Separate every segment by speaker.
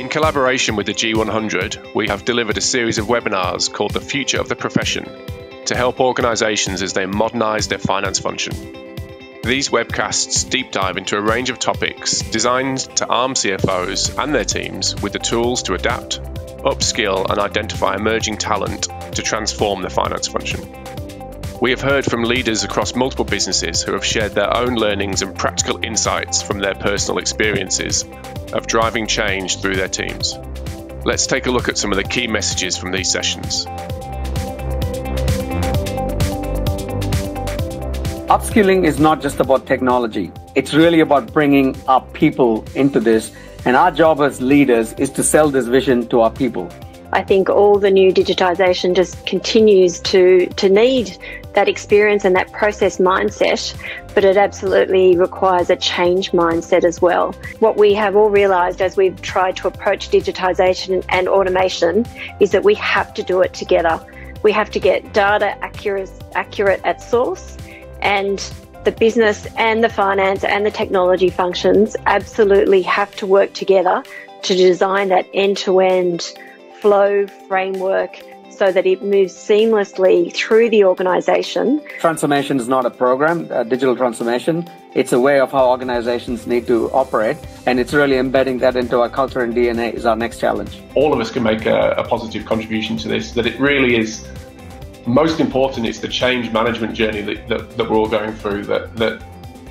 Speaker 1: In collaboration with the G100, we have delivered a series of webinars called The Future of the Profession to help organisations as they modernise their finance function. These webcasts deep dive into a range of topics designed to arm CFOs and their teams with the tools to adapt, upskill and identify emerging talent to transform the finance function. We have heard from leaders across multiple businesses who have shared their own learnings and practical insights from their personal experiences of driving change through their teams. Let's take a look at some of the key messages from these sessions.
Speaker 2: Upskilling is not just about technology. It's really about bringing our people into this, and our job as leaders is to sell this vision to our people.
Speaker 3: I think all the new digitisation just continues to need that experience and that process mindset, but it absolutely requires a change mindset as well. What we have all realised as we've tried to approach digitisation and automation is that we have to do it together. We have to get data accurate at source, and the business and the finance and the technology functions absolutely have to work together to design that end-to-end flow framework so that it moves seamlessly through the organisation.
Speaker 2: Transformation is not a program, digital transformation. It's a way of how organisations need to operate, and it's really embedding that into our culture and DNA is our next challenge.
Speaker 4: All of us can make a positive contribution to this, that it really is most important. It's the change management journey that we're all going through, that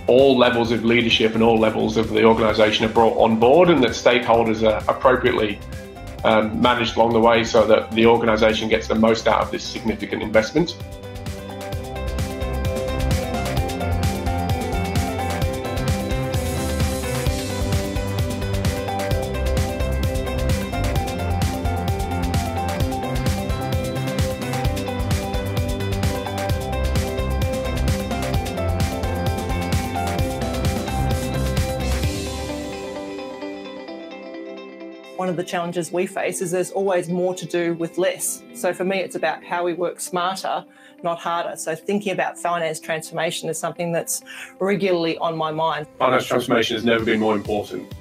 Speaker 4: all levels of leadership and all levels of the organisation are brought on board, and that stakeholders are appropriately managed along the way so that the organisation gets the most out of this significant investment.
Speaker 5: One of the challenges we face is there's always more to do with less. So for me, it's about how we work smarter, not harder. So thinking about finance transformation is something that's regularly on my mind.
Speaker 4: Finance transformation has never been more important.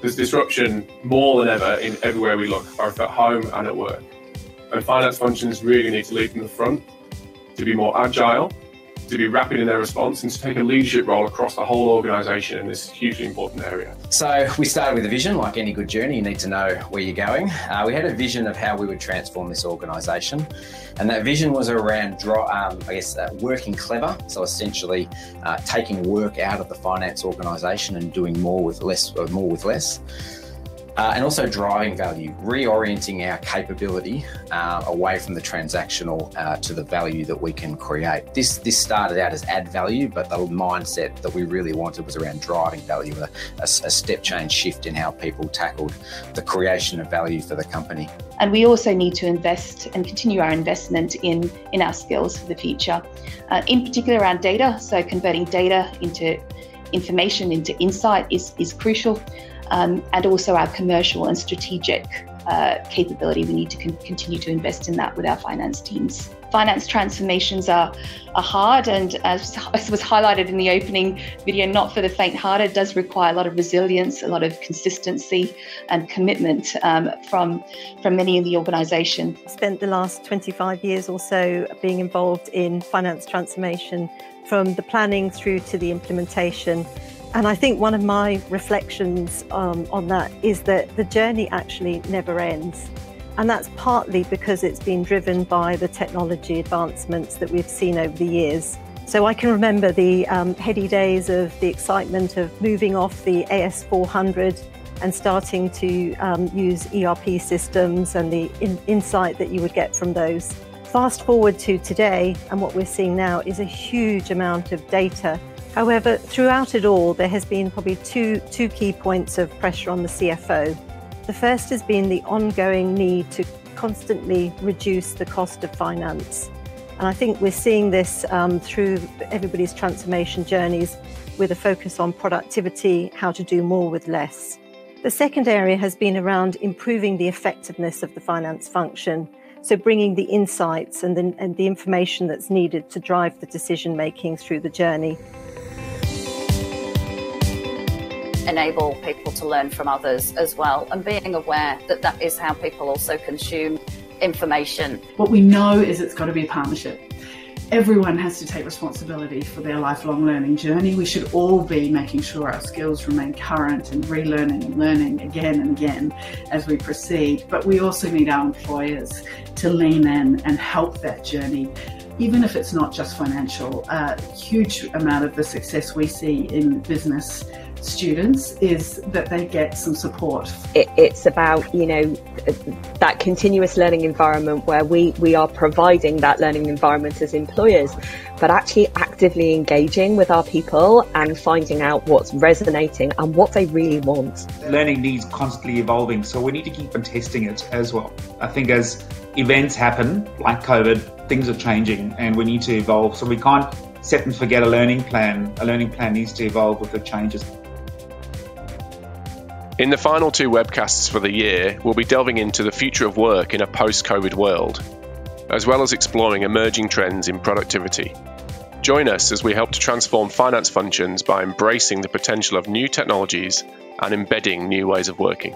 Speaker 4: There's disruption more than ever in everywhere we look, both at home and at work. And finance functions really need to lead from the front, to be more agile, to be rapid in their response, and to take a leadership role across the whole organisation in this hugely important area.
Speaker 6: So we started with a vision. Like any good journey, you need to know where you're going. We had a vision of how we would transform this organisation, and that vision was around, working clever. So essentially taking work out of the finance organisation and doing more with less. And also driving value, reorienting our capability away from the transactional to the value that we can create. This started out as add value, but the mindset that we really wanted was around driving value, a step change shift in how people tackled the creation of value for the company.
Speaker 7: And we also need to invest and continue our investment in our skills for the future, in particular around data. So converting data into information, into insight is crucial. And also our commercial and strategic capability. We need to continue to invest in that with our finance teams. Finance transformations are hard, and as was highlighted in the opening video, not for the faint-hearted. It does require a lot of resilience, a lot of consistency and commitment from many in the organisation.
Speaker 8: I spent the last 25 years or so being involved in finance transformation, from the planning through to the implementation. And I think one of my reflections on that is that the journey actually never ends. And that's partly because it's been driven by the technology advancements that we've seen over the years. So I can remember the heady days of the excitement of moving off the AS400 and starting to use ERP systems and the insight that you would get from those. Fast forward to today, and what we're seeing now is a huge amount of data. However, throughout it all, there has been probably two key points of pressure on the CFO. The first has been the ongoing need to constantly reduce the cost of finance. And I think we're seeing this through everybody's transformation journeys, with a focus on productivity, how to do more with less. The second area has been around improving the effectiveness of the finance function. So bringing the insights and the information that's needed to drive the decision making through the journey.
Speaker 9: enable people to learn from others as well, and being aware that that is how people also consume information.
Speaker 10: What we know is it's got to be a partnership. Everyone has to take responsibility for their lifelong learning journey. We should all be making sure our skills remain current and relearning and learning again and again as we proceed. But we also need our employers to lean in and help that journey, even if it's not just financial. A huge amount of the success we see in business students is that they get some support.
Speaker 11: It's about, that continuous learning environment where we are providing that learning environment as employers, but actually actively engaging with our people and finding out what's resonating and what they really want.
Speaker 12: Learning needs constantly evolving, so we need to keep on testing it as well. I think as events happen, like COVID, things are changing and we need to evolve. So we can't set and forget a learning plan. A learning plan needs to evolve with the changes.
Speaker 1: In the final 2 webcasts for the year, we'll be delving into the future of work in a post-COVID world, as well as exploring emerging trends in productivity. Join us as we help to transform finance functions by embracing the potential of new technologies and embedding new ways of working.